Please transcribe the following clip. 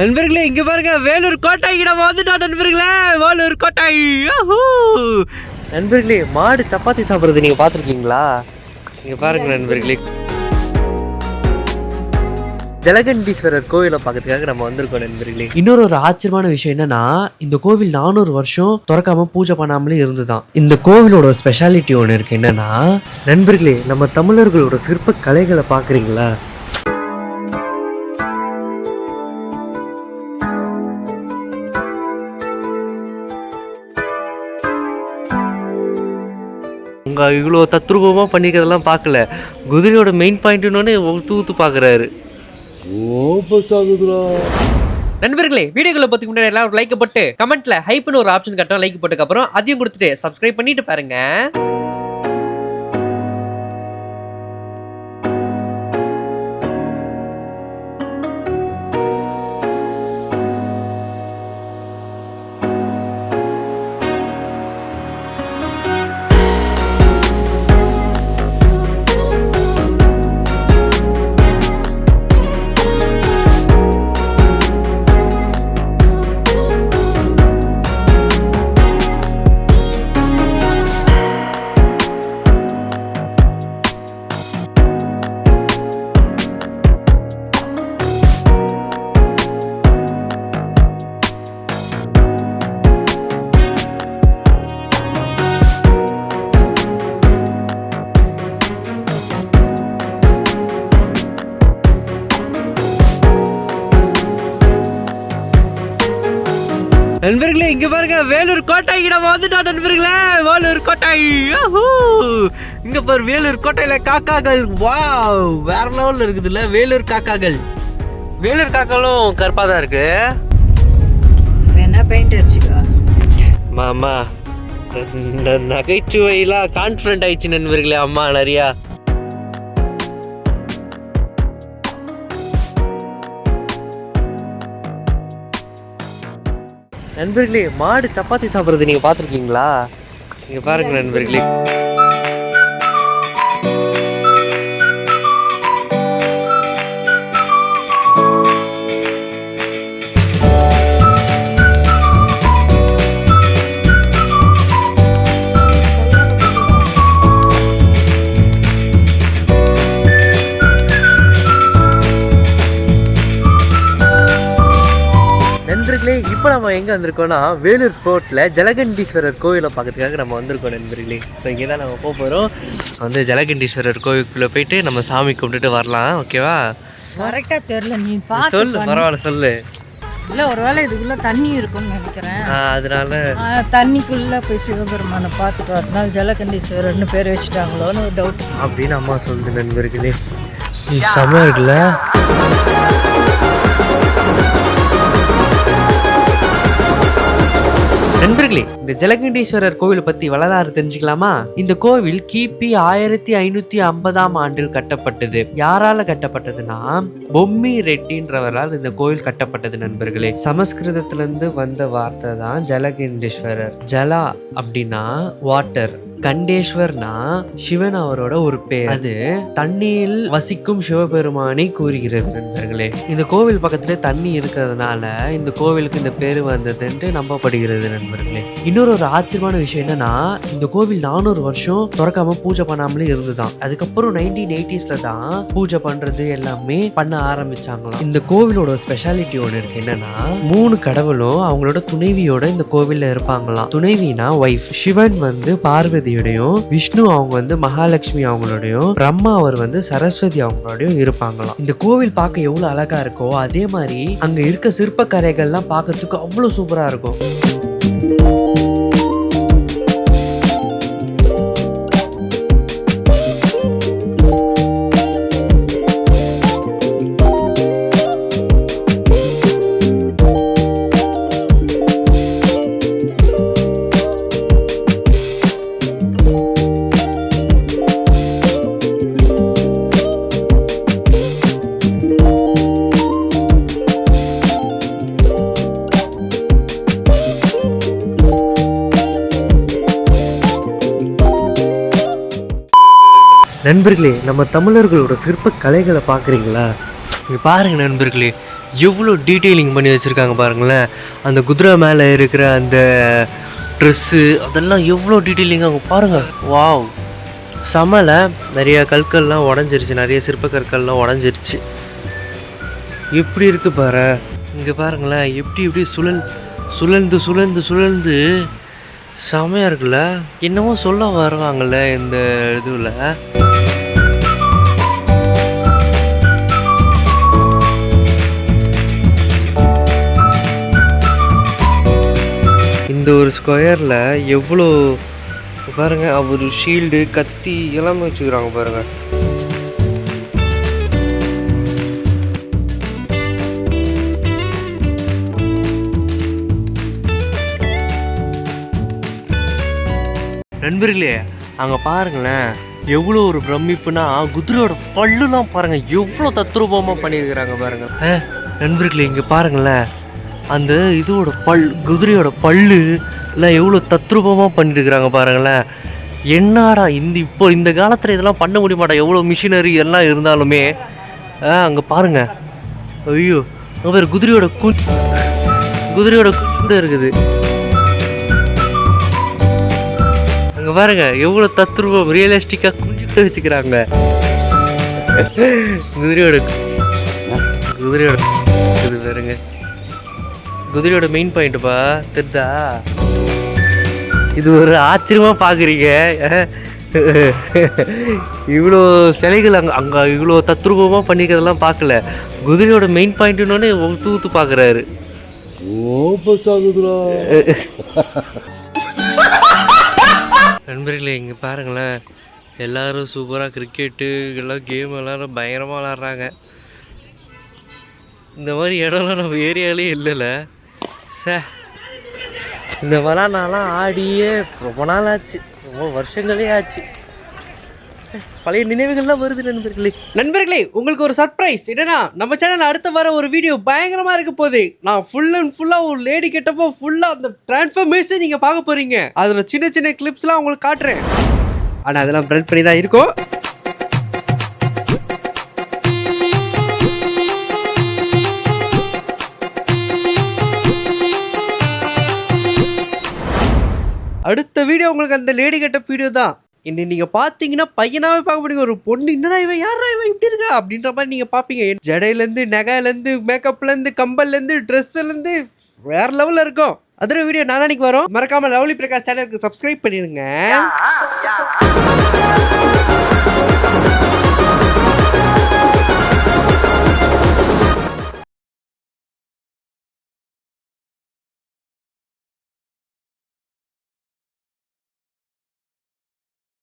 நண்பர்களே இங்க பாருங்க வேலூர் கோட்டை நம்ம வந்துட்டோம் நண்பர்களே. வேலூர் கோட்டை. நண்பர்களே மாடு சப்பாத்தி சாப்பிட்றது நீங்க பாத்திருக்கீங்களா? இங்க பாருங்க நண்பர்களே, ஜலகண்டீஸ்வரர் கோவிலை பார்க்கறதுக்காக நம்ம வந்திருக்கோம் நண்பர்களே. இன்னொரு ஆச்சரியமான விஷயம் என்னன்னா, இந்த கோவில் 400 வருஷம் திறக்காம பூஜை பண்ணாமலே இருந்துதான். இந்த கோவிலோட ஸ்பெஷாலிட்டி ஒன்று இருக்கு. என்னன்னா நண்பர்களே, நம்ம தமிழர்களோட சிற்ப கலைகளை பாக்குறீங்களா? உங்க இவ்வளோ தத்ரூபமாக பண்ணிக்கிறதெல்லாம் பார்க்கல. குதிரையோட மெயின் பாயிண்ட்னு தூத்து பார்க்குறாரு. நண்பர்களே, வீடியோக்களை பற்றி முன்னாடி எல்லாம் ஒரு லைக் போட்டு கமெண்ட்ல ஹைப்னு ஒரு ஆப்ஷன் கட்டோம். லைக் போட்டுக்கு அப்புறம் அதையும் கொடுத்துட்டு சப்ஸ்கிரைப் பண்ணிட்டு பாருங்க. நண்பர்களே இங்க பாருங்க வேலூர் கோட்டை நம்ம வந்துட்டோம் நண்பர்களே. வேலூர் கோட்டை. இங்க பாரு வேலூர் கோட்டையில காக்காக்கள். வாவ், வேற லெவல்ல இருக்குதுல்ல வேலூர் காக்காக்கள். வேலூர் காக்காலும் கருப்பா தான் இருக்கு. என்ன பெயிண்ட் அடிச்சுக்கா மாமா, நகைச்சுவையெல்லாம் கான்ஃபிடன்ட் ஆயிடுச்சு நண்பர்களே. அம்மா நிறையா நண்பர்களே, மாடு சப்பாத்தி சாப்பிட்றது நீங்க பாத்திருக்கீங்களா? இங்க பாருங்க நண்பர்களே, இப்போ நம்ம எங்கே வந்திருக்கோம்னா வேலூர் ஃபோர்ட்டில் ஜலகண்டீஸ்வரர் கோவிலை பார்க்கறதுக்காக நம்ம வந்திருக்கோம் நண்பர்களே. ஸோ இங்கே தான் நம்ம போக போகிறோம். வந்து ஜலகண்டீஸ்வரர் கோவிலுக்குள்ளே போயிட்டு நம்ம சாமி கும்பிட்டுட்டு வரலாம். ஓகேவா? கரெக்டாக தெரியல, நீ சொல்லு. பரவாயில்ல சொல்லு. இல்லை, ஒருவேளை இதுக்குள்ளே தண்ணி இருக்கும்னு நினைக்கிறேன். அதனால தண்ணிக்குள்ளே போய் சிவபெருமானை பார்த்துட்டு வரதுனால ஜலகண்டீஸ்வரர்னு பேர் வச்சுட்டாங்களோன்னு ஒரு டவுட் அப்படின்னு அம்மா சொல்லுது நண்பர்களே. செம்ம இருக்குல்ல? நண்பர்களே, இந்த ஜலகண்டீஸ்வரர் கோவில் பத்தி வரலாறு தெரிஞ்சுக்கலாமா? இந்த கோவில் கிபி 1550ஆம் ஆண்டில் கட்டப்பட்டது. யாரால கட்டப்பட்டதுன்னா பொம்மி ரெட்டின்றவரால் இந்த கோவில் கட்டப்பட்டது நண்பர்களே. சமஸ்கிருதத்திலிருந்து வந்த வார்த்தை தான் ஜலகண்டீஸ்வரர். ஜலா அப்படின்னா வாட்டர், கண்டேஸ்வர்னா சிவன் அவரோட ஒரு பேர். அது தண்ணியில் வசிக்கும் சிவபெருமானை கூறுகிறது நண்பர்களே. இந்த கோவில் பக்கத்துல தண்ணி இருக்கிறதுனால இந்த கோவிலுக்கு இந்த பேரு வந்ததுன்னு நம்பப்படுகிறது நண்பர்களே. இன்னொரு ஆச்சரியமான விஷயம் என்னன்னா, இந்த கோவில் 400 வருஷம் திறக்காம பூஜை பண்ணாமலே இருந்துதான். அதுக்கப்புறம் 1980sல தான் பூஜை பண்றது எல்லாமே பண்ண ஆரம்பிச்சாங்களாம். இந்த கோவிலோட ஸ்பெஷாலிட்டி ஒன்று இருக்கு. என்னன்னா 3 கடவுளும் அவங்களோட துணைவியோட இந்த கோவில்ல இருப்பாங்களாம். துணைவினா ஒய்ஃப். சிவன் வந்து பார்வதி, விஷ்ணு அவங்க வந்து மகாலட்சுமி அவங்களோடையும், பிரம்மா அவர் வந்து சரஸ்வதி அவங்களோடையும் இருப்பாங்களாம். இந்த கோவில் பார்க்க எவ்வளவு அழகா இருக்கோ அதே மாதிரி அங்க இருக்க சிற்ப கலைகள்லாம் பார்க்கறதுக்கு அவ்வளவு சூப்பரா இருக்கும். நண்பர்களே, நம்ம தமிழர்களோட சிற்ப கலைகளை பார்க்குறீங்களா? இங்கே பாருங்க நண்பர்களே, எவ்வளோ டீட்டெயிலிங் பண்ணி வச்சுருக்காங்க பாருங்களேன். அந்த குதிரை மேலே இருக்கிற அந்த ட்ரெஸ்ஸு அதெல்லாம் எவ்வளோ டீட்டெயிலிங் அவங்க பாருங்கள். வாவ், செமல. நிறைய கற்கள்லாம் உடஞ்சிருச்சு, நிறைய சிற்ப கற்கள்லாம் உடஞ்சிருச்சு. எப்படி இருக்குது பாரு, இங்கே பாருங்களேன் எப்படி எப்படி சுழந்து சுழந்து சுழந்து செமையாக இருக்குல்ல. என்னமோ சொல்ல வருவாங்கள்ல இந்த இதுவில். இந்த ஒரு ஸ்கொயரில் எவ்வளோ பாருங்க, அவர் ஷீல்டு கத்தி எல்லாமே வச்சுக்கிறாங்க பாருங்க. நண்பர்களே, அங்கே பாருங்களேன் எவ்வளோ ஒரு பிரமிப்புனா, குதிரையோட பல்லுலாம் பாருங்க எவ்வளோ தத்ரூபமாக பண்ணியிருக்கிறாங்க பாருங்க. நண்பர்களே இங்கே பாருங்களேன், அந்த இதோட குதிரையோட பல்லு எல்லாம் எவ்வளோ தத்ரூபமாக பண்ணியிருக்கிறாங்க பாருங்களேன். என்னடா இப்போ இந்த காலத்தில் இதெல்லாம் பண்ண முடிய மாட்டா, எவ்வளோ மிஷினரி எல்லாம் இருந்தாலுமே. அங்கே பாருங்க, ஐயோ அங்கே பேர் குதிரையோட குஞ்சு கூட இருக்குது. அங்கே பாருங்க எவ்வளோ தத்ரூபம் ரியலிஸ்டிக்காக குஞ்சு கூட வச்சுக்கிறாங்க. குதிரையோட இது பாருங்க, குதிரையோட மெயின் பாயிண்ட்டுப்பா தெரிதா. இது ஒரு ஆச்சரியமாக பார்க்குறீங்க. இவ்வளோ சிலைகள் அங்கே இவ்வளோ தத்ரூபமாக பண்ணிக்கிறதெல்லாம் பார்க்கல. குதிரையோட மெயின் பாயிண்ட்டுன்னொன்னே ஊத்து பார்க்குறாரு. நண்பர்களே இங்கே பாருங்களேன், எல்லோரும் சூப்பராக கிரிக்கெட்டு எல்லாம் கேம் எல்லாரும் பயங்கரமாக விளாட்றாங்க. இந்த மாதிரி இடம்லாம் நம்ம ஏரியாலே இல்லைல்ல. இந்த விளாட்னாலாம் ஆடியே ரொம்ப நாள் ஆச்சு, ரொம்ப வருஷங்களே ஆச்சு. பழைய நினைவுகள்லாம் வருது நண்பர்களே. உங்களுக்கு ஒரு சர்ப்ரைஸ் என்னன்னா, நம்ம சேனல் அடுத்த வர ஒரு வீடியோ பயங்கரமா இருக்க போகுது. நான் ஃபுல் அண்ட் ஃபுல்லா ஒரு லேடி கெட்டப்போ ஃபுல்லா அந்த டிரான்ஸ்ஃபர்மேஷன் நீங்க பார்க்க போறீங்க. அதுல சின்ன சின்ன கிளிப்ஸ்லாம் உங்களுக்கு காட்டுறேன். ஆனா அதெல்லாம் பிரெண்ட் பண்ணி தான் இருக்கும். அடுத்த வீடியோ உங்களுக்கு அந்த லேடி கெட்டப் வீடியோ தான். இன்னும் நீங்க பாத்தீங்கன்னா பையனாவே பார்க்க முடியும். ஒரு பொண்ணு என்னடா இவன், யாரா இவன் இப்படி இருக்கா அப்படின்ற மாதிரி நீங்க பாப்பீங்க. ஜடையிலேருந்து நகையிலேருந்து மேக்கப்லேருந்து கம்பல்லேருந்து ட்ரெஸ்ஸுலேருந்து வேற லெவலில் இருக்கும். அதோட வீடியோ நாளைக்கு வரும். மறக்காம லவ்லி பிரகாஷ் சேனலுக்கு சப்ஸ்கிரைப் பண்ணிடுங்க.